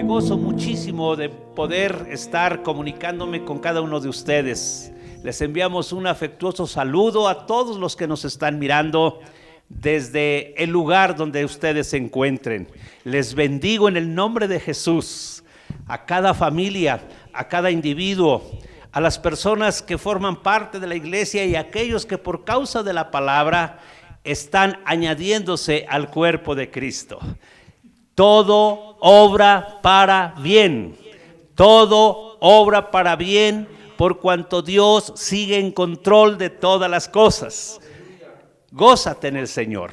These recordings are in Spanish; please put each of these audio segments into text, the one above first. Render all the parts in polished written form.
Me gozo muchísimo de poder estar comunicándome con cada uno de ustedes. Les enviamos un afectuoso saludo a todos los que nos están mirando desde el lugar donde ustedes se encuentren. Les bendigo en el nombre de Jesús, a cada familia, a cada individuo, a las personas que forman parte de la iglesia y a aquellos que por causa de la palabra están añadiéndose al cuerpo de Cristo. Todo obra para bien, todo obra para bien, por cuanto Dios sigue en control de todas las cosas. Gózate en el Señor,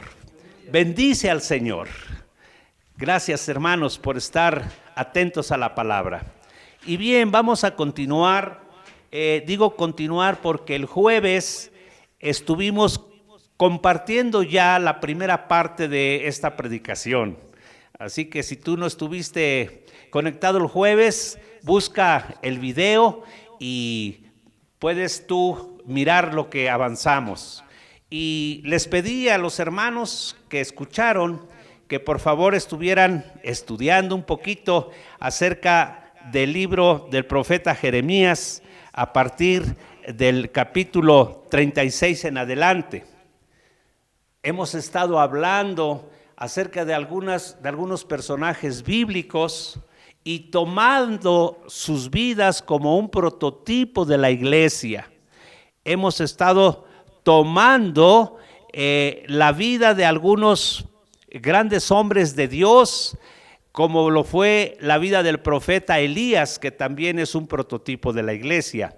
bendice al Señor. Gracias, hermanos, por estar atentos a la palabra. Y bien, vamos a continuar. Digo continuar porque el jueves estuvimos compartiendo ya la primera parte de esta predicación. Así que si tú no estuviste conectado el jueves, busca el video y puedes tú mirar lo que avanzamos. Y les pedí a los hermanos que escucharon que por favor estuvieran estudiando un poquito acerca del libro del profeta Jeremías a partir del capítulo 36 en adelante. Hemos estado hablando acerca de algunos personajes bíblicos y tomando sus vidas como un prototipo de la iglesia. Hemos estado tomando la vida de algunos grandes hombres de Dios, como lo fue la vida del profeta Elías, que también es un prototipo de la iglesia.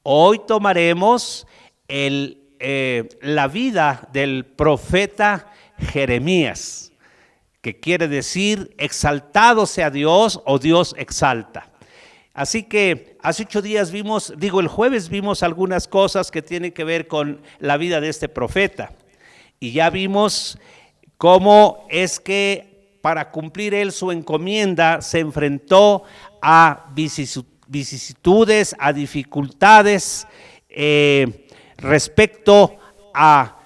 Hoy tomaremos la vida del profeta Jeremías, que quiere decir exaltado sea Dios o Dios exalta. Así que hace 8 días el jueves vimos algunas cosas que tienen que ver con la vida de este profeta. Y ya vimos cómo es que para cumplir él su encomienda se enfrentó a vicisitudes, a dificultades respecto a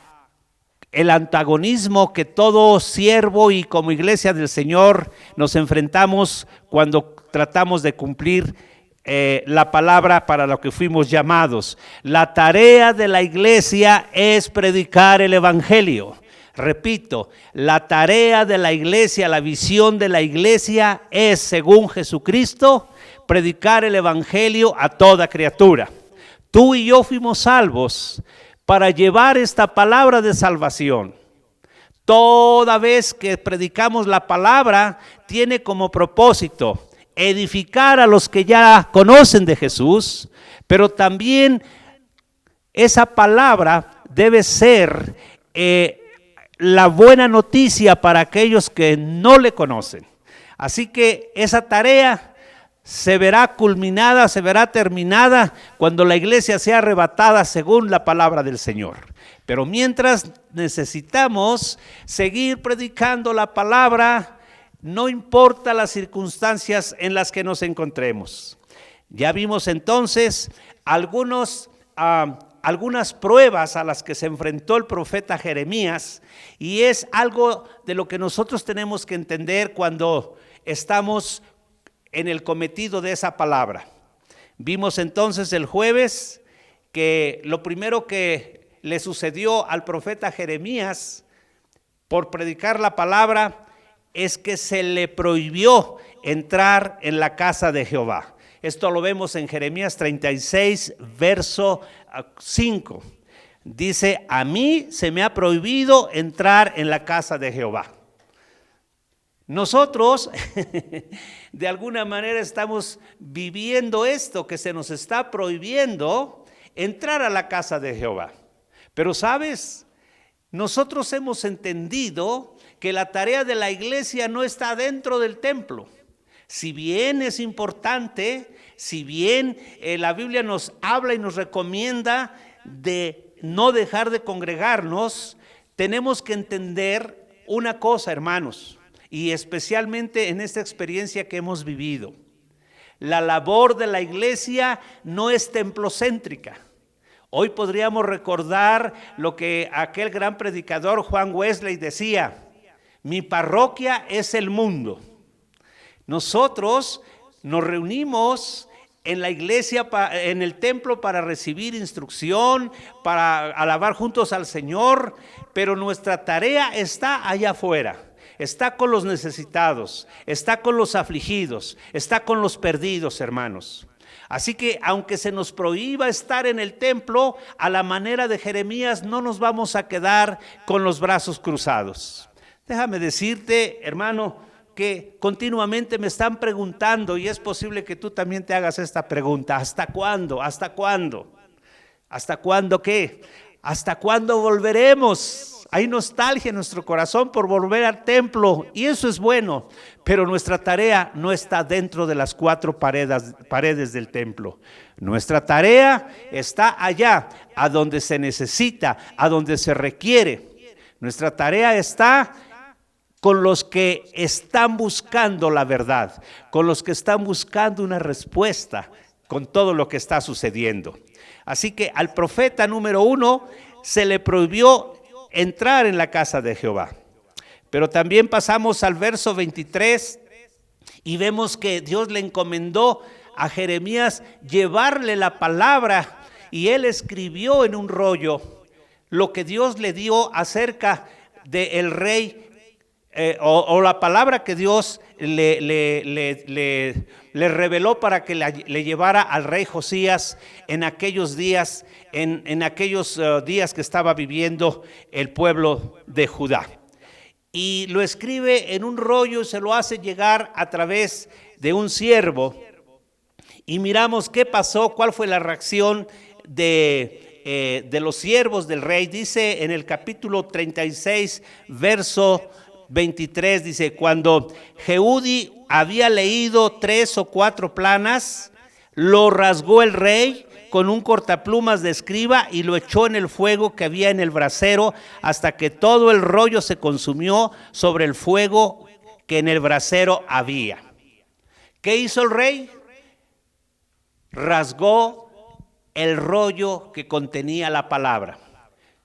el antagonismo que todo siervo y como iglesia del Señor nos enfrentamos cuando tratamos de cumplir la palabra para lo que fuimos llamados. La tarea de la iglesia es predicar el evangelio. Repito, la tarea de la iglesia, la visión de la iglesia es, según Jesucristo, predicar el evangelio a toda criatura. Tú y yo fuimos salvos para llevar esta palabra de salvación. Toda vez que predicamos la palabra, tiene como propósito edificar a los que ya conocen de Jesús, pero también esa palabra debe ser la buena noticia para aquellos que no le conocen. Así que esa tarea se verá culminada, se verá terminada cuando la iglesia sea arrebatada según la palabra del Señor. Pero mientras necesitamos seguir predicando la palabra, no importa las circunstancias en las que nos encontremos. Ya vimos entonces algunas pruebas a las que se enfrentó el profeta Jeremías, y es algo de lo que nosotros tenemos que entender cuando estamos en el cometido de esa palabra. Vimos entonces el jueves que lo primero que le sucedió al profeta Jeremías por predicar la palabra es que se le prohibió entrar en la casa de Jehová. Esto lo vemos en Jeremías 36, verso 5. Dice: a mí se me ha prohibido entrar en la casa de Jehová. Nosotros de alguna manera estamos viviendo esto, que se nos está prohibiendo entrar a la casa de Jehová. Pero sabes, nosotros hemos entendido que la tarea de la iglesia no está dentro del templo. Si bien es importante, si bien la Biblia nos habla y nos recomienda de no dejar de congregarnos, tenemos que entender una cosa, hermanos, y especialmente en esta experiencia que hemos vivido. La labor de la iglesia no es templocéntrica. Hoy podríamos recordar lo que aquel gran predicador Juan Wesley decía: mi parroquia es el mundo. Nosotros nos reunimos en la iglesia, en el templo, para recibir instrucción, para alabar juntos al Señor, pero nuestra tarea está allá afuera. Está con los necesitados, está con los afligidos, está con los perdidos, hermanos. Así que aunque se nos prohíba estar en el templo, a la manera de Jeremías no nos vamos a quedar con los brazos cruzados. Déjame decirte, hermano, que continuamente me están preguntando, y es posible que tú también te hagas esta pregunta: ¿hasta cuándo? ¿Hasta cuándo? ¿Hasta cuándo qué? ¿Hasta cuándo volveremos? Hay nostalgia en nuestro corazón por volver al templo, y eso es bueno, pero nuestra tarea no está dentro de las cuatro paredes del templo. Nuestra tarea está allá, a donde se necesita, a donde se requiere. Nuestra tarea está con los que están buscando la verdad, con los que están buscando una respuesta con todo lo que está sucediendo. Así que al profeta número 1 se le prohibió entrar en la casa de Jehová. Pero también pasamos al verso 23 y vemos que Dios le encomendó a Jeremías llevarle la palabra, y él escribió en un rollo lo que Dios le dio acerca del rey, o la palabra que Dios le reveló para que le llevara al rey Josías en aquellos días, en aquellos días que estaba viviendo el pueblo de Judá. Y lo escribe en un rollo y se lo hace llegar a través de un siervo. Y miramos qué pasó, cuál fue la reacción de los siervos del rey. Dice en el capítulo 36, verso 23, dice: cuando Jehudí había leído 3 o 4 planas, lo rasgó el rey con un cortaplumas de escriba y lo echó en el fuego que había en el brasero, hasta que todo el rollo se consumió sobre el fuego que en el brasero había. ¿Qué hizo el rey? Rasgó el rollo que contenía la palabra.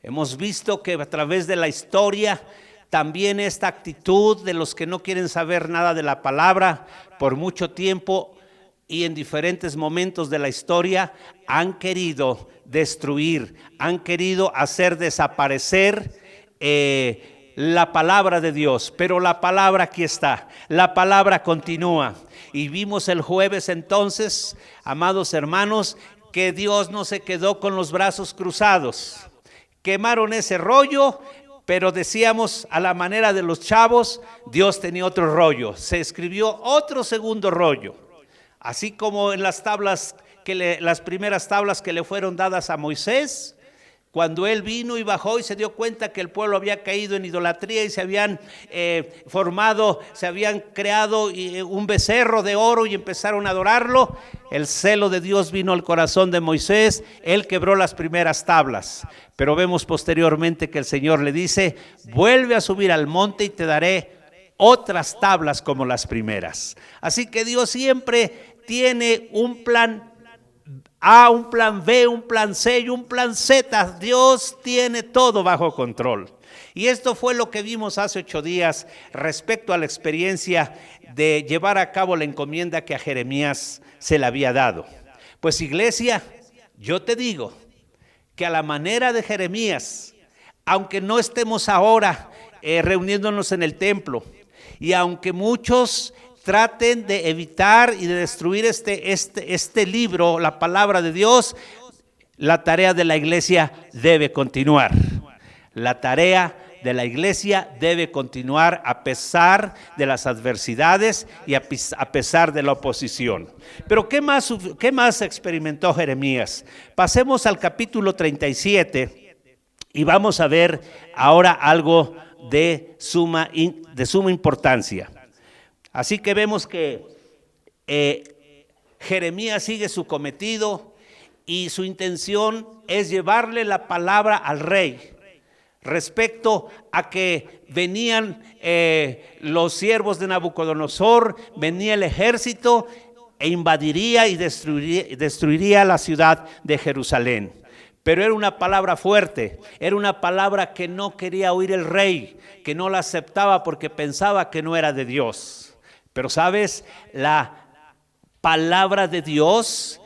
Hemos visto que a través de la historia también esta actitud de los que no quieren saber nada de la palabra por mucho tiempo y en diferentes momentos de la historia han querido destruir, han querido hacer desaparecer la palabra de Dios. Pero la palabra aquí está, la palabra continúa. Y vimos el jueves entonces, amados hermanos, que Dios no se quedó con los brazos cruzados. Quemaron ese rollo, pero decíamos, a la manera de los chavos, Dios tenía otro rollo. Se escribió otro segundo rollo. Así como en las tablas, las primeras tablas que le fueron dadas a Moisés, cuando él vino y bajó y se dio cuenta que el pueblo había caído en idolatría y se habían se habían creado un becerro de oro y empezaron a adorarlo. El celo de Dios vino al corazón de Moisés, él quebró las primeras tablas. Pero vemos posteriormente que el Señor le dice: vuelve a subir al monte y te daré otras tablas como las primeras. Así que Dios siempre tiene un plan A, un plan B, un plan C y un plan Z. Dios tiene todo bajo control. Y esto fue lo que vimos hace 8 días respecto a la experiencia de llevar a cabo la encomienda que a Jeremías se le había dado. Pues iglesia, yo te digo que a la manera de Jeremías, aunque no estemos ahora reuniéndonos en el templo, y aunque muchos traten de evitar y de destruir este libro, la palabra de Dios, la tarea de la iglesia debe continuar. La tarea de la iglesia debe continuar a pesar de las adversidades y a pesar de la oposición. Pero ¿qué más experimentó Jeremías? Pasemos al capítulo 37 y vamos a ver ahora algo de suma importancia. Así que vemos que Jeremías sigue su cometido y su intención es llevarle la palabra al rey respecto a que venían los siervos de Nabucodonosor, venía el ejército e invadiría y destruiría la ciudad de Jerusalén. Pero era una palabra fuerte, era una palabra que no quería oír el rey, que no la aceptaba porque pensaba que no era de Dios. Pero sabes, la palabra de Dios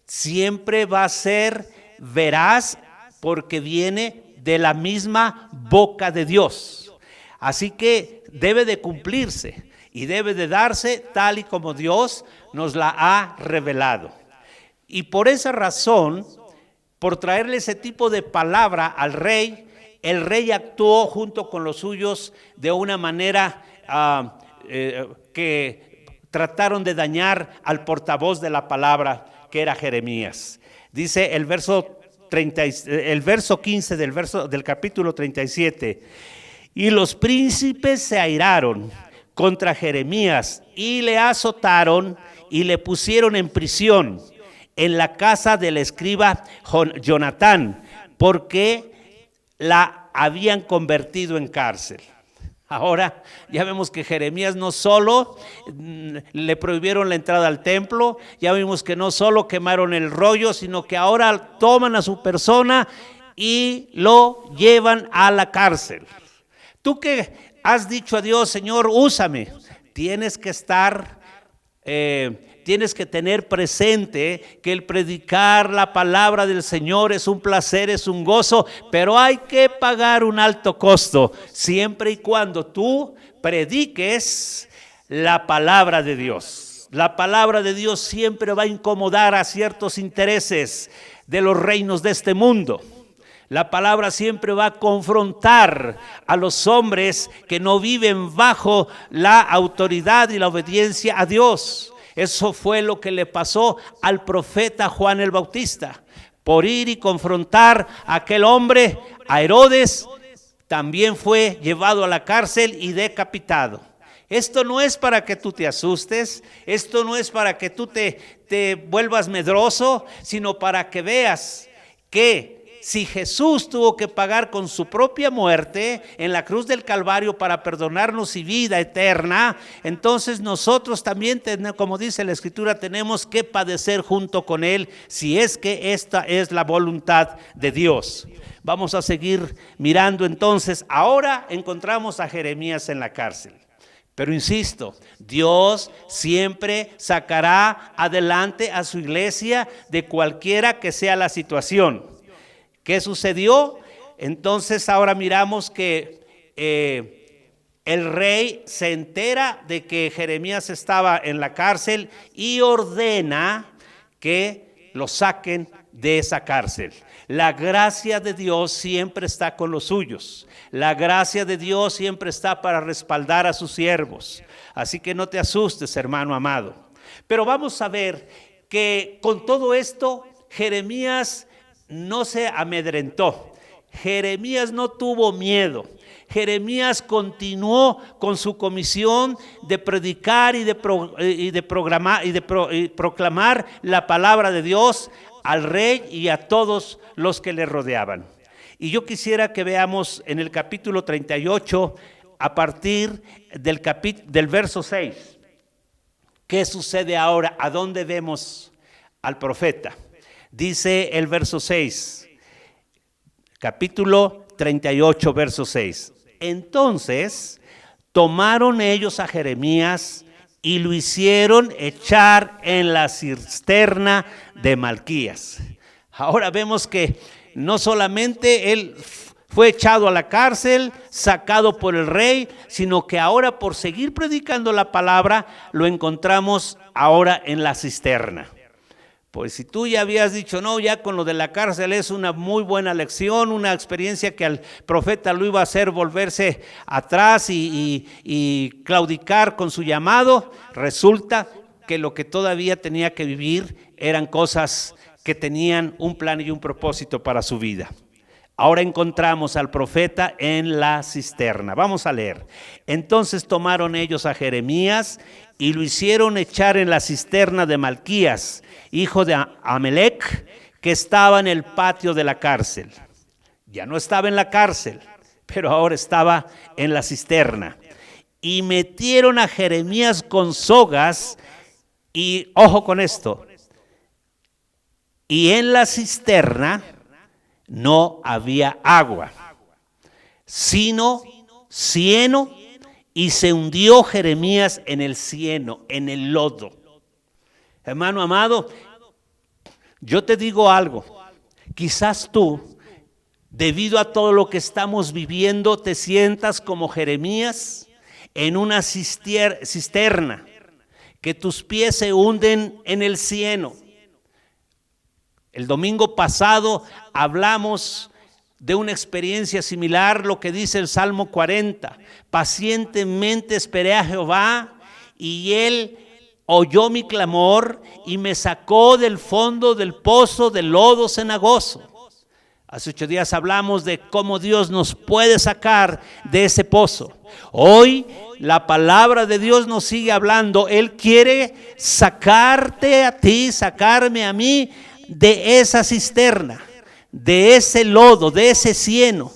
siempre va a ser veraz porque viene de la misma boca de Dios. Así que debe de cumplirse y debe de darse tal y como Dios nos la ha revelado. Y por esa razón, por traerle ese tipo de palabra al rey, el rey actuó junto con los suyos de una manera que trataron de dañar al portavoz de la palabra, que era Jeremías. Dice el verso 15 del capítulo 37, y los príncipes se airaron contra Jeremías y le azotaron y le pusieron en prisión en la casa del escriba Jonatán, porque la habían convertido en cárcel. Ahora ya vemos que Jeremías no solo le prohibieron la entrada al templo, ya vimos que no solo quemaron el rollo, sino que ahora toman a su persona y lo llevan a la cárcel. Tú que has dicho a Dios, Señor, úsame, tienes que tener presente que el predicar la palabra del Señor es un placer, es un gozo, pero hay que pagar un alto costo, siempre y cuando tú prediques la palabra de Dios. La palabra de Dios siempre va a incomodar a ciertos intereses de los reinos de este mundo. La palabra siempre va a confrontar a los hombres que no viven bajo la autoridad y la obediencia a Dios. Eso fue lo que le pasó al profeta Juan el Bautista. Por ir y confrontar a aquel hombre, a Herodes, también fue llevado a la cárcel y decapitado. Esto no es para que tú te asustes, esto no es para que tú te vuelvas medroso, sino para que veas que si Jesús tuvo que pagar con su propia muerte en la cruz del Calvario para perdonarnos y vida eterna, entonces nosotros también, como dice la Escritura, tenemos que padecer junto con Él, si es que esta es la voluntad de Dios. Vamos a seguir mirando entonces. Ahora encontramos a Jeremías en la cárcel. Pero insisto, Dios siempre sacará adelante a su iglesia de cualquiera que sea la situación. ¿Qué sucedió? Entonces ahora miramos que el rey se entera de que Jeremías estaba en la cárcel y ordena que lo saquen de esa cárcel. La gracia de Dios siempre está con los suyos. La gracia de Dios siempre está para respaldar a sus siervos. Así que no te asustes, hermano amado. Pero vamos a ver que con todo esto, Jeremías no se amedrentó. Jeremías no tuvo miedo. Jeremías continuó con su comisión de predicar y de proclamar la palabra de Dios al rey y a todos los que le rodeaban. Y yo quisiera que veamos en el capítulo 38, a partir del verso 6, ¿qué sucede ahora? ¿A dónde vemos al profeta? Dice el verso 6, capítulo 38, verso 6. Entonces tomaron ellos a Jeremías y lo hicieron echar en la cisterna de Malquías. Ahora vemos que no solamente él fue echado a la cárcel, sacado por el rey, sino que ahora por seguir predicando la palabra, lo encontramos ahora en la cisterna. Pues si tú ya habías dicho, no, ya con lo de la cárcel es una muy buena lección, una experiencia que al profeta lo iba a hacer volverse atrás y claudicar con su llamado, resulta que lo que todavía tenía que vivir eran cosas que tenían un plan y un propósito para su vida. Ahora encontramos al profeta en la cisterna. Vamos a leer. Entonces tomaron ellos a Jeremías y lo hicieron echar en la cisterna de Malquías, hijo de Amelec, que estaba en el patio de la cárcel. Ya no estaba en la cárcel, pero ahora estaba en la cisterna. Y metieron a Jeremías con sogas y, ojo con esto, y en la cisterna no había agua, sino cieno y se hundió Jeremías en el cieno, en el lodo. Hermano amado, yo te digo algo, quizás tú, debido a todo lo que estamos viviendo, te sientas como Jeremías en una cisterna, que tus pies se hunden en el cieno. El domingo pasado hablamos de una experiencia similar, lo que dice el Salmo 40. Pacientemente esperé a Jehová y Él oyó mi clamor y me sacó del fondo del pozo del lodo cenagoso. Hace 8 días hablamos de cómo Dios nos puede sacar de ese pozo. Hoy la palabra de Dios nos sigue hablando. Él quiere sacarte a ti, sacarme a mí de esa cisterna, de ese lodo, de ese cieno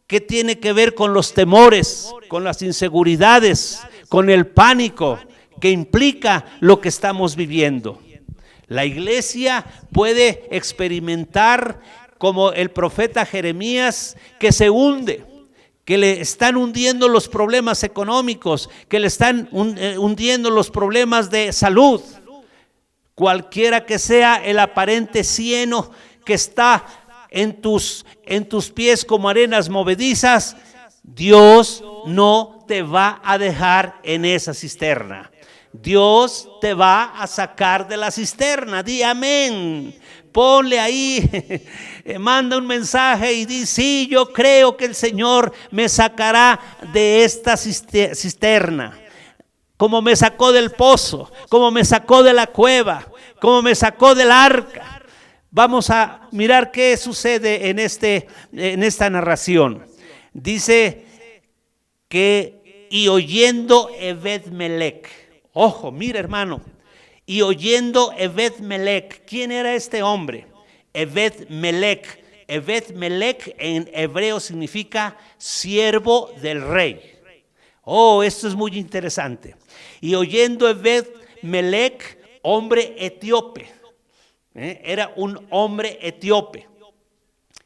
que tiene que ver con los temores, con las inseguridades, con el pánico que implica lo que estamos viviendo. La iglesia puede experimentar como el profeta Jeremías, que se hunde, que le están hundiendo los problemas económicos, que le están hundiendo los problemas de salud. Cualquiera que sea el aparente cieno que está en tus pies como arenas movedizas, Dios no te va a dejar en esa cisterna. Dios te va a sacar de la cisterna. Di amén. Ponle ahí, manda un mensaje y di: sí, yo creo que el Señor me sacará de esta cisterna. Como me sacó del pozo, como me sacó de la cueva, como me sacó del arca. Vamos a mirar qué sucede en esta narración. Dice que y oyendo Ebed-Melech. Ojo, mira hermano, y oyendo Ebed-Melech. ¿Quién era este hombre? Ebed-Melech. Ebed-Melech en hebreo significa siervo del rey. Oh, esto es muy interesante. Y oyendo Ebed-Melech, hombre etíope. Era un hombre etíope.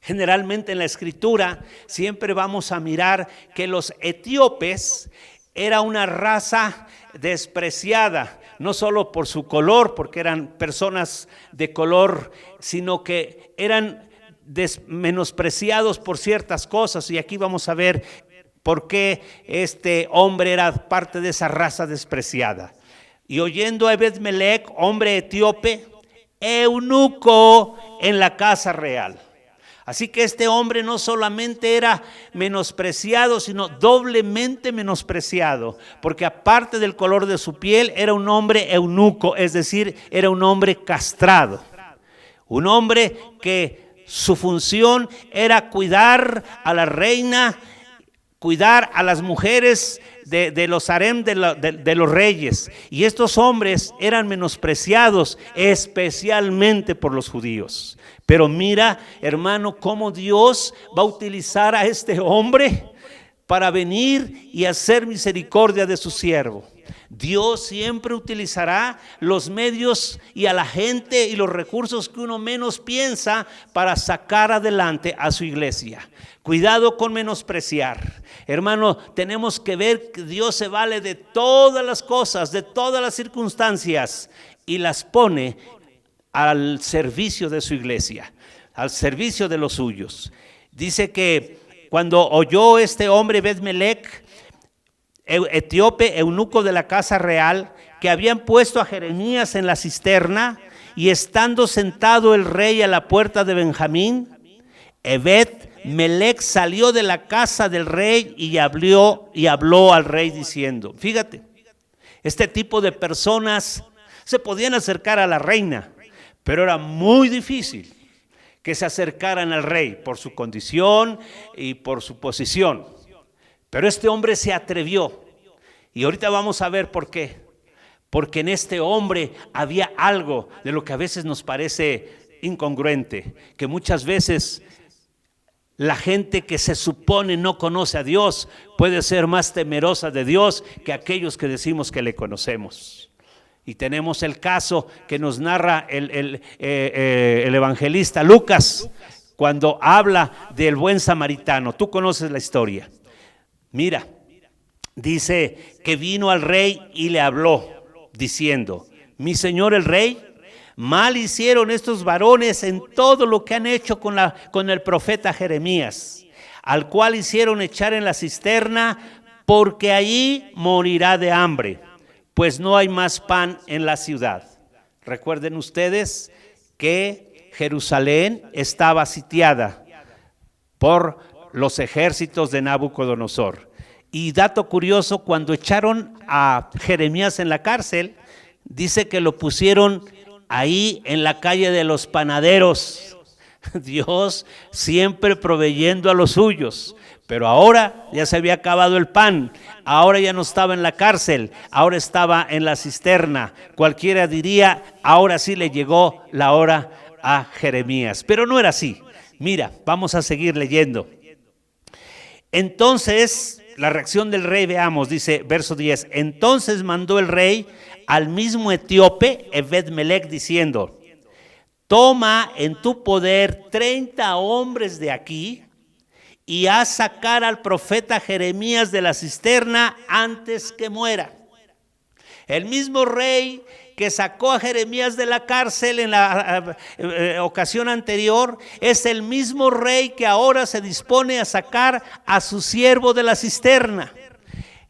Generalmente en la escritura siempre vamos a mirar que los etíopes era una raza despreciada, no solo por su color, porque eran personas de color, sino que eran menospreciados por ciertas cosas. Y aquí vamos a ver por qué este hombre era parte de esa raza despreciada. Y oyendo a Ebed-Melech, hombre etíope, eunuco en la casa real. Así que este hombre no solamente era menospreciado, sino doblemente menospreciado, porque aparte del color de su piel, era un hombre eunuco, es decir, era un hombre castrado. Un hombre que su función era cuidar a la reina, cuidar a las mujeres de los harem de los reyes. Y estos hombres eran menospreciados especialmente por los judíos. Pero mira, hermano, cómo Dios va a utilizar a este hombre para venir y hacer misericordia de su siervo. Dios siempre utilizará los medios y a la gente y los recursos que uno menos piensa para sacar adelante a su iglesia. Cuidado con menospreciar. Hermano, tenemos que ver que Dios se vale de todas las cosas, de todas las circunstancias, y las pone al servicio de su iglesia, al servicio de los suyos. Dice que cuando oyó este hombre Ebed-Melech, etíope, eunuco de la casa real, que habían puesto a Jeremías en la cisterna, y estando sentado el rey a la puerta de Benjamín, Ebed-Melech salió de la casa del rey y habló al rey diciendo, fíjate, este tipo de personas se podían acercar a la reina, pero era muy difícil que se acercaran al rey por su condición y por su posición. Pero este hombre se atrevió, y ahorita vamos a ver por qué. Porque en este hombre había algo de lo que a veces nos parece incongruente, que muchas veces la gente que se supone no conoce a Dios puede ser más temerosa de Dios que aquellos que decimos que le conocemos. Y tenemos el caso que nos narra el evangelista Lucas cuando habla del buen samaritano. Tú conoces la historia. Mira, dice que vino al rey y le habló, diciendo: mi señor el rey, mal hicieron estos varones en todo lo que han hecho con el profeta Jeremías, al cual hicieron echar en la cisterna, porque allí morirá de hambre, pues no hay más pan en la ciudad. Recuerden ustedes que Jerusalén estaba sitiada por los ejércitos de Nabucodonosor. Y dato curioso, cuando echaron a Jeremías en la cárcel, dice que lo pusieron ahí en la calle de los panaderos. Dios siempre proveyendo a los suyos. Pero ahora ya se había acabado el pan, ahora ya no estaba en la cárcel, ahora estaba en la cisterna. Cualquiera diría, ahora sí le llegó la hora a Jeremías. Pero no era así. Mira, vamos a seguir leyendo. Entonces, la reacción del rey, veamos, dice verso 10. Entonces mandó el rey al mismo etíope, Ebed-Melech, diciendo: toma en tu poder 30 hombres de aquí y haz sacar al profeta Jeremías de la cisterna antes que muera. El mismo rey que sacó a Jeremías de la cárcel en la ocasión anterior es el mismo rey que ahora se dispone a sacar a su siervo de la cisterna.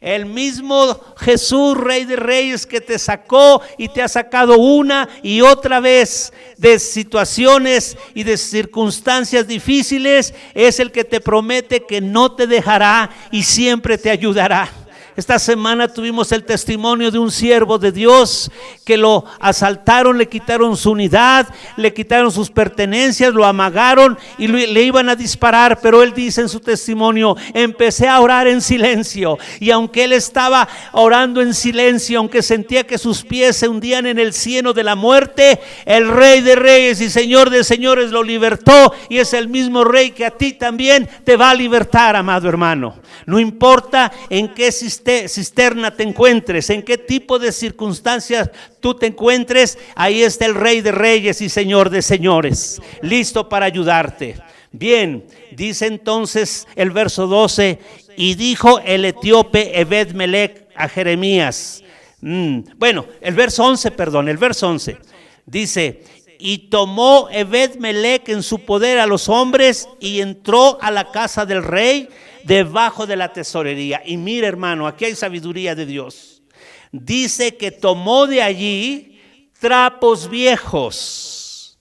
El mismo Jesús, Rey de Reyes, que te sacó y te ha sacado una y otra vez de situaciones y de circunstancias difíciles, es el que te promete que no te dejará y siempre te ayudará. Esta semana tuvimos el testimonio de un siervo de Dios que lo asaltaron, le quitaron su unidad, le quitaron sus pertenencias, lo amagaron y le iban a disparar, pero él dice en su testimonio: empecé a orar en silencio, y aunque él estaba orando en silencio, aunque sentía que sus pies se hundían en el cieno de la muerte, el Rey de Reyes y Señor de Señores lo libertó, y es el mismo Rey que a ti también te va a libertar, amado hermano. No importa en qué cisterna te encuentres, en qué tipo de circunstancias tú te encuentres, ahí está el Rey de Reyes y Señor de Señores, listo para ayudarte. Bien, dice entonces el verso 12: y dijo el etíope Ebed-Melech a Jeremías. El verso 11 dice: y tomó Ebed-Melech en su poder a los hombres y entró a la casa del rey debajo de la tesorería. Y mira, hermano, aquí hay sabiduría de Dios. Dice que tomó de allí trapos viejos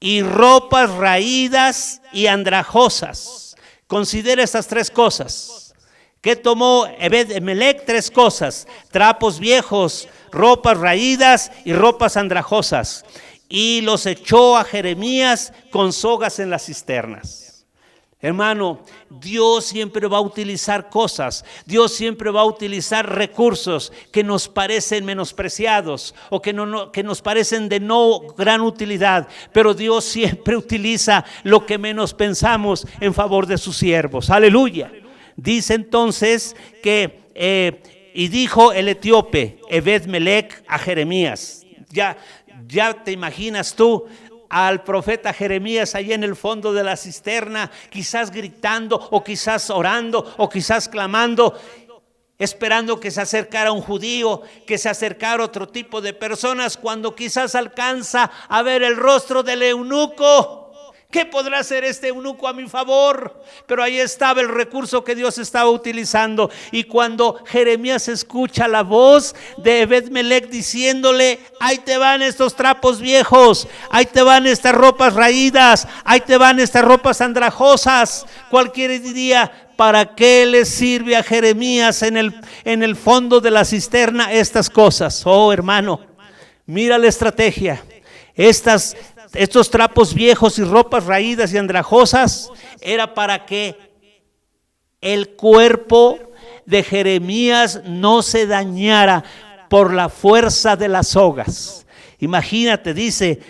y ropas raídas y andrajosas. Considera estas tres cosas. ¿Qué tomó Ebed-Melech? Tres cosas: trapos viejos, ropas raídas y ropas andrajosas. Y los echó a Jeremías con sogas en las cisternas. Hermano, Dios siempre va a utilizar cosas, Dios siempre va a utilizar recursos que nos parecen menospreciados o que nos parecen de no gran utilidad, pero Dios siempre utiliza lo que menos pensamos en favor de sus siervos. Aleluya. Dice entonces que, y dijo el etíope Ebed-Melech a Jeremías. Ya te imaginas tú al profeta Jeremías allí en el fondo de la cisterna, quizás gritando o quizás orando o quizás clamando, esperando que se acercara un judío, que se acercara otro tipo de personas, cuando quizás alcanza a ver el rostro del eunuco. ¿Qué podrá hacer este eunuco a mi favor? Pero ahí estaba el recurso que Dios estaba utilizando. Y cuando Jeremías escucha la voz de Ebed-Melech diciéndole: ahí te van estos trapos viejos, ahí te van estas ropas raídas, ahí te van estas ropas andrajosas, cualquiera diría: ¿para qué le sirve a Jeremías en el fondo de la cisterna estas cosas? Oh, hermano, mira la estrategia. Estos trapos viejos y ropas raídas y andrajosas era para que el cuerpo de Jeremías no se dañara por la fuerza de las sogas. Imagínate, dice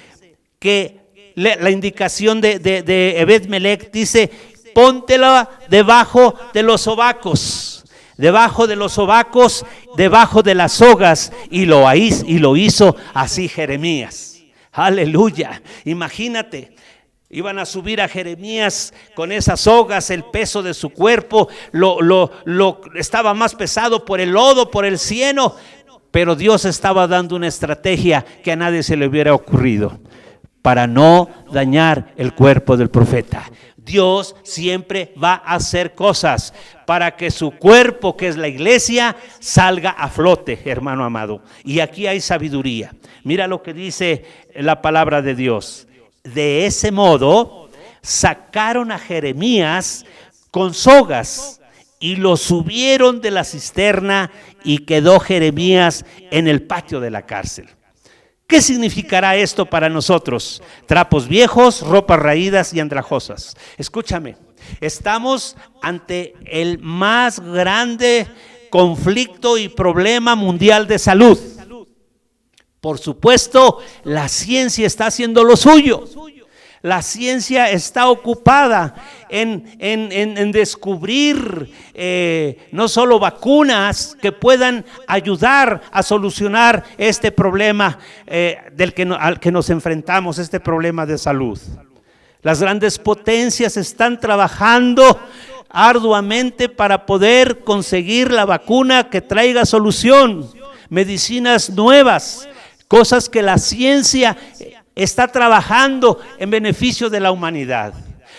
que la indicación de Ebed-Melech dice: póntela debajo de los sobacos, debajo de las sogas, y lo hizo así Jeremías. Aleluya. Imagínate Iban a subir a Jeremías con esas sogas, el peso de su cuerpo estaba más pesado por el lodo, por el cieno, pero Dios estaba dando una estrategia que a nadie se le hubiera ocurrido para no dañar el cuerpo del profeta. Dios siempre va a hacer cosas para que su cuerpo, que es la iglesia, salga a flote, hermano amado. Y aquí hay sabiduría. Mira lo que dice la palabra de Dios. De ese modo sacaron a Jeremías con sogas y lo subieron de la cisterna, y quedó Jeremías en el patio de la cárcel. ¿Qué significará esto para nosotros? Trapos viejos, ropas raídas y andrajosas. Escúchame, estamos ante el más grande conflicto y problema mundial de salud. Por supuesto, la ciencia está haciendo lo suyo. La ciencia está ocupada en descubrir no solo vacunas que puedan ayudar a solucionar este problema al que nos enfrentamos, este problema de salud. Las grandes potencias están trabajando arduamente para poder conseguir la vacuna que traiga solución, medicinas nuevas, cosas que la ciencia está trabajando en beneficio de la humanidad.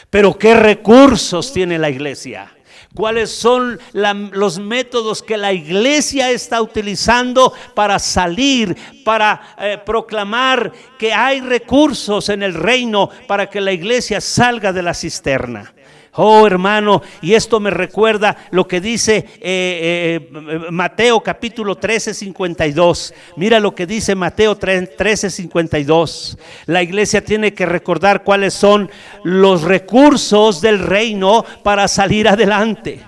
Pero ¿qué recursos tiene la iglesia? ¿Cuáles son los métodos que la iglesia está utilizando para salir, para proclamar que hay recursos en el reino para que la iglesia salga de la cisterna? Oh, hermano, y esto me recuerda lo que dice Mateo capítulo 13, 52. Mira lo que dice Mateo 13, 52. La iglesia tiene que recordar cuáles son los recursos del reino para salir adelante.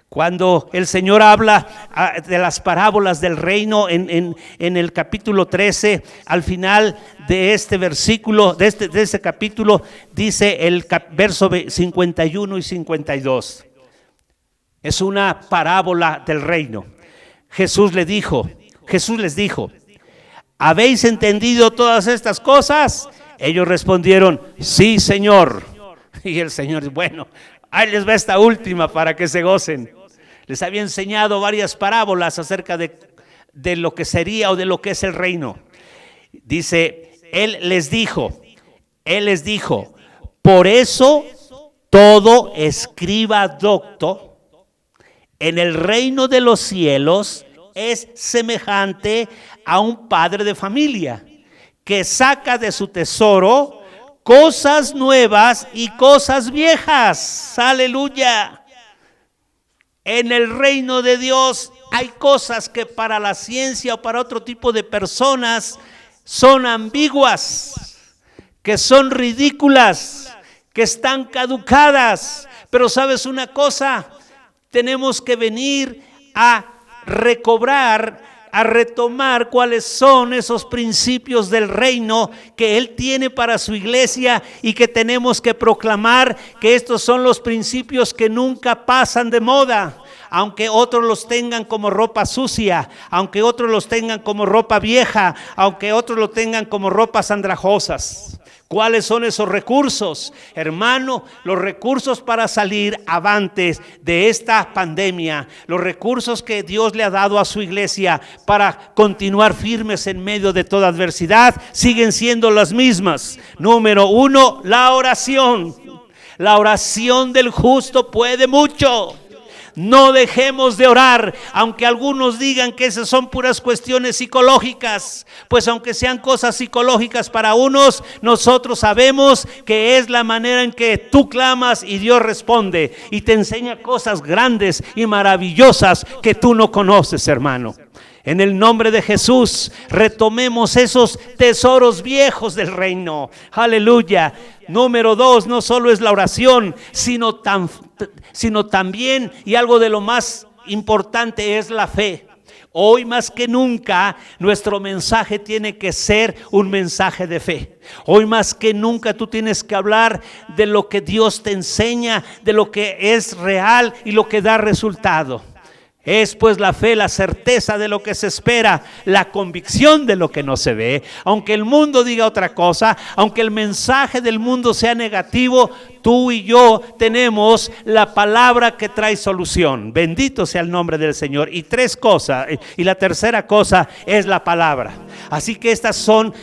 Cuando el Señor habla de las parábolas del reino en el capítulo 13, al final de este versículo, de este capítulo, dice el verso 51 y 52. Es una parábola del reino. Jesús les dijo, ¿habéis entendido todas estas cosas? Ellos respondieron, sí, Señor. Y el Señor, bueno, ahí les va esta última para que se gocen. Les había enseñado varias parábolas acerca de lo que sería o de lo que es el reino. Dice, Él les dijo, por eso todo escriba docto en el reino de los cielos es semejante a un padre de familia que saca de su tesoro cosas nuevas y cosas viejas. Aleluya. En el reino de Dios hay cosas que para la ciencia o para otro tipo de personas son ambiguas, que son ridículas, que están caducadas. Pero ¿sabes una cosa? Tenemos que venir a recobrar, a retomar cuáles son esos principios del reino que Él tiene para su iglesia, y que tenemos que proclamar que estos son los principios que nunca pasan de moda. Aunque otros los tengan como ropa sucia, aunque otros los tengan como ropa vieja, aunque otros lo tengan como ropas andrajosas. ¿Cuáles son esos recursos? Hermano, los recursos para salir avantes de esta pandemia, los recursos que Dios le ha dado a su iglesia para continuar firmes en medio de toda adversidad, siguen siendo las mismas. Número 1, la oración. La oración del justo puede mucho. No dejemos de orar, aunque algunos digan que esas son puras cuestiones psicológicas. Pues aunque sean cosas psicológicas para unos, nosotros sabemos que es la manera en que tú clamas y Dios responde y te enseña cosas grandes y maravillosas que tú no conoces, hermano. En el nombre de Jesús, retomemos esos tesoros viejos del reino. Aleluya. Número 2, no solo es la oración, sino también, y algo de lo más importante, es la fe. Hoy más que nunca, nuestro mensaje tiene que ser un mensaje de fe. Hoy más que nunca tú tienes que hablar de lo que Dios te enseña, de lo que es real y lo que da resultado. Es pues la fe, la certeza de lo que se espera, la convicción de lo que no se ve. Aunque el mundo diga otra cosa, aunque el mensaje del mundo sea negativo, tú y yo tenemos la palabra que trae solución. Bendito sea el nombre del Señor. Y tres cosas, y la tercera cosa es la palabra. Así que estos son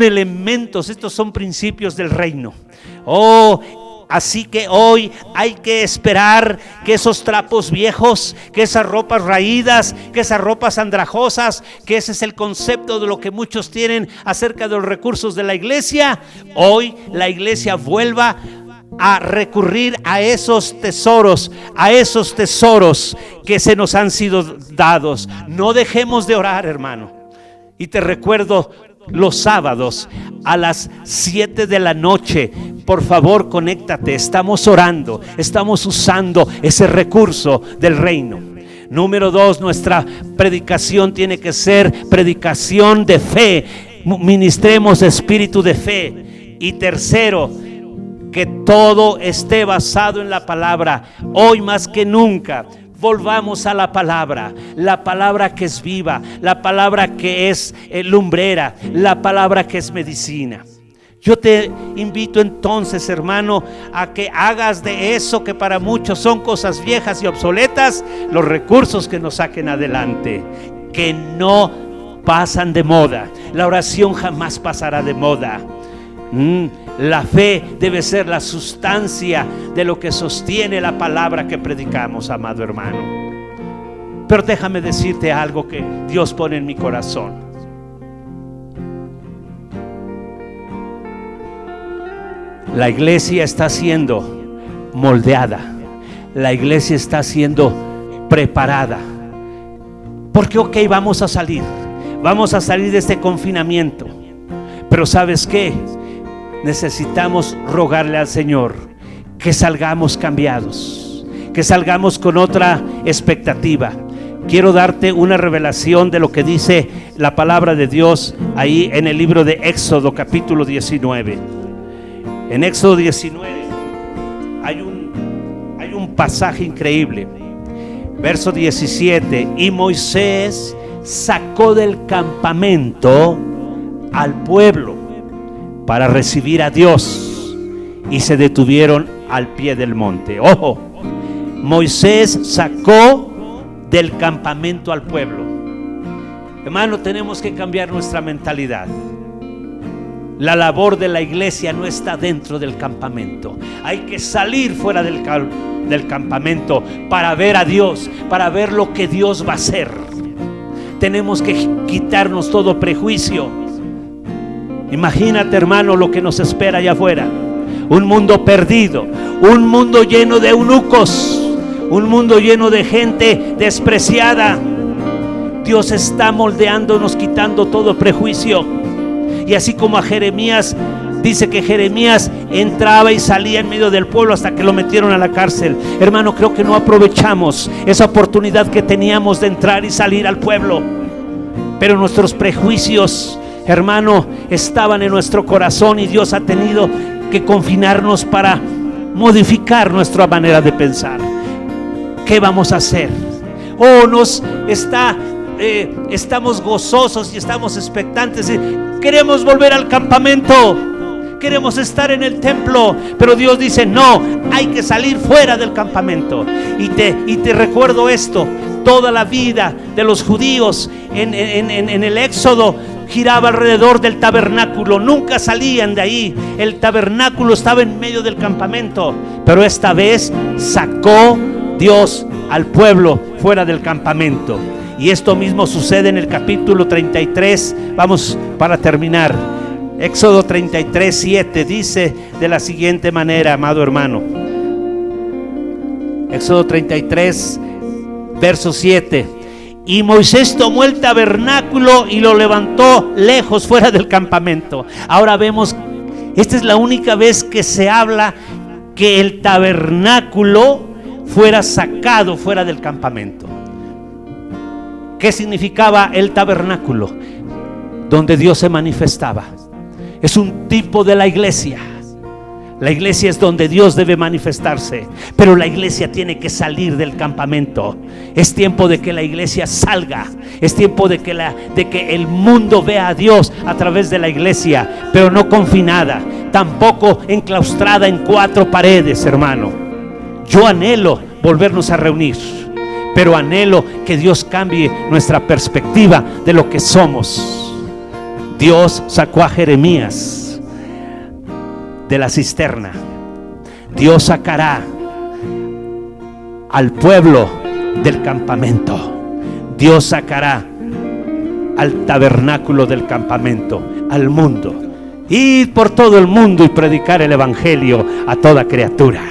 elementos, estos son principios del reino. Así que hoy hay que esperar que esos trapos viejos, que esas ropas raídas, que esas ropas andrajosas, que ese es el concepto de lo que muchos tienen acerca de los recursos de la iglesia, hoy la iglesia vuelva a recurrir a esos tesoros que se nos han sido dados. No dejemos de orar, hermano. Y te recuerdo, los sábados a las 7 de la noche, por favor, conéctate. Estamos orando, estamos usando ese recurso del reino. Número 2, nuestra predicación tiene que ser predicación de fe. Ministremos espíritu de fe. Y tercero, que todo esté basado en la palabra. Hoy más que nunca, volvamos a la palabra que es viva, la palabra que es lumbrera, la palabra que es medicina. Yo te invito entonces, hermano, a que hagas de eso que para muchos son cosas viejas y obsoletas, los recursos que nos saquen adelante, que no pasan de moda. La oración jamás pasará de moda. La fe debe ser la sustancia de lo que sostiene la palabra que predicamos, amado hermano. Pero déjame decirte algo que Dios pone en mi corazón. La iglesia está siendo moldeada, la iglesia está siendo preparada. Porque vamos a salir de este confinamiento. Pero ¿sabes qué? Necesitamos rogarle al Señor que salgamos cambiados, que salgamos con otra expectativa. Quiero darte una revelación de lo que dice la palabra de Dios ahí en el libro de Éxodo capítulo 19. En Éxodo 19 hay un pasaje increíble. Verso 17: y Moisés sacó del campamento al pueblo para recibir a Dios, y se detuvieron al pie del monte. Ojo, Moisés sacó del campamento al pueblo. Hermano, tenemos que cambiar nuestra mentalidad. La labor de la iglesia no está dentro del campamento. Hay que salir fuera del campamento para ver a Dios, para ver lo que Dios va a hacer. Tenemos que quitarnos todo prejuicio. Imagínate, hermano, lo que nos espera allá afuera. Un mundo perdido, un mundo lleno de eunucos, un mundo lleno de gente despreciada. Dios está moldeándonos, quitando todo prejuicio. Y así como a Jeremías, dice que Jeremías entraba y salía en medio del pueblo hasta que lo metieron a la cárcel. Hermano, creo que no aprovechamos esa oportunidad que teníamos de entrar y salir al pueblo. Pero nuestros prejuicios, hermano, estaban en nuestro corazón, y Dios ha tenido que confinarnos para modificar nuestra manera de pensar. ¿Qué vamos a hacer? Estamos gozosos y estamos expectantes. Queremos volver al campamento, queremos estar en el templo, pero Dios dice no, hay que salir fuera del campamento. Y te recuerdo esto: toda la vida de los judíos en el Éxodo giraba alrededor del tabernáculo, nunca salían de ahí. El tabernáculo estaba en medio del campamento, pero esta vez sacó Dios al pueblo fuera del campamento. Y esto mismo sucede en el capítulo 33. Vamos para terminar. Éxodo 33, 7 dice de la siguiente manera, amado hermano. Éxodo 33, verso 7: y Moisés tomó el tabernáculo y lo levantó lejos fuera del campamento. Ahora vemos, esta es la única vez que se habla que el tabernáculo fuera sacado fuera del campamento. ¿Qué significaba el tabernáculo? Donde Dios se manifestaba. Es un tipo de la iglesia. La iglesia es donde Dios debe manifestarse, pero la iglesia tiene que salir del campamento. Es tiempo de que la iglesia salga. Es tiempo de que el mundo vea a Dios a través de la iglesia, pero no confinada, tampoco enclaustrada en 4 paredes, hermano. Yo anhelo volvernos a reunir, pero anhelo que Dios cambie nuestra perspectiva de lo que somos. Dios sacó a Jeremías de la cisterna. Dios sacará al pueblo del campamento. Dios sacará al tabernáculo del campamento, al mundo. Ir por todo el mundo y predicar el evangelio a toda criatura.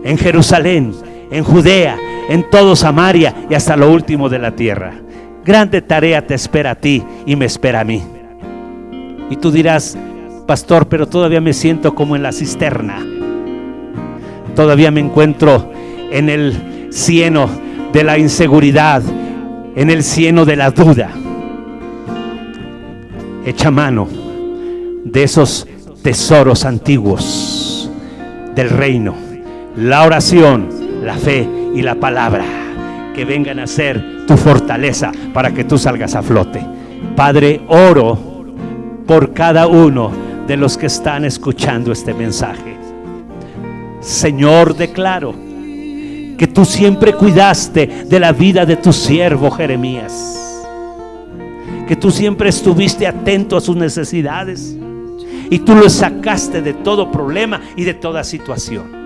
En Jerusalén, en Judea, en todo Samaria y hasta lo último de la tierra. Grande tarea te espera a ti y me espera a mí. Y tú dirás: pastor, pero todavía me siento como en la cisterna. Todavía me encuentro en el cieno de la inseguridad, en el cieno de la duda. Echa mano de esos tesoros antiguos del reino, la oración, la fe y la palabra, que vengan a ser tu fortaleza para que tú salgas a flote. Padre, oro por cada uno de los que están escuchando este mensaje. Señor, declaro que tú siempre cuidaste de la vida de tu siervo Jeremías, que tú siempre estuviste atento a sus necesidades y tú lo sacaste de todo problema y de toda situación.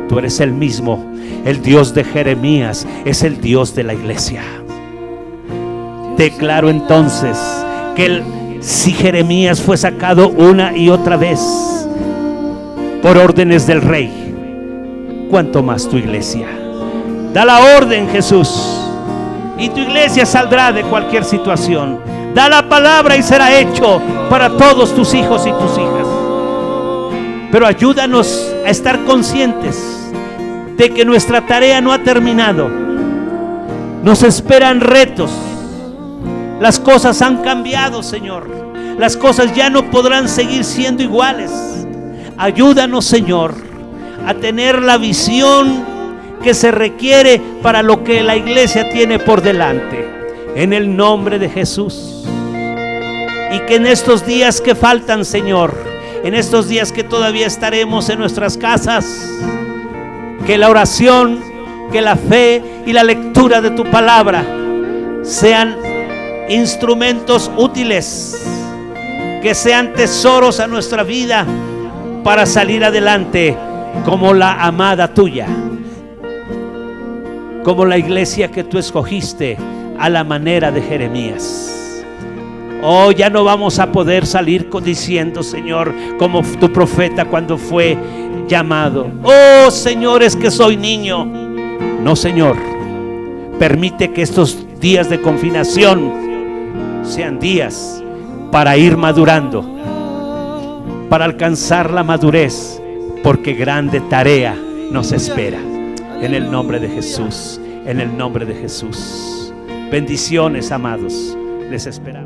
Tú eres el mismo. El Dios de Jeremías es el Dios de la iglesia. Declaro entonces que si Jeremías fue sacado una y otra vez por órdenes del rey, ¿cuánto más tu iglesia? Da la orden, Jesús, y tu iglesia saldrá de cualquier situación. Da la palabra y será hecho para todos tus hijos y tus hijas. Pero ayúdanos a estar conscientes de que nuestra tarea no ha terminado. Nos esperan retos. Las cosas han cambiado, Señor. Las cosas ya no podrán seguir siendo iguales. Ayúdanos, Señor, a tener la visión que se requiere para lo que la iglesia tiene por delante. En el nombre de Jesús. Y que en estos días que faltan, Señor, en estos días que todavía estaremos en nuestras casas, que la oración, que la fe y la lectura de tu palabra sean instrumentos útiles, que sean tesoros a nuestra vida para salir adelante como la amada tuya, como la iglesia que tú escogiste a la manera de Jeremías. Oh, ya no vamos a poder salir diciendo, Señor, como tu profeta cuando fue llamado: oh, Señor, es que soy niño. No, Señor, permite que estos días de confinación sean días para ir madurando, para alcanzar la madurez, porque grande tarea nos espera. En el nombre de Jesús, en el nombre de Jesús. Bendiciones, amados. Les esperamos.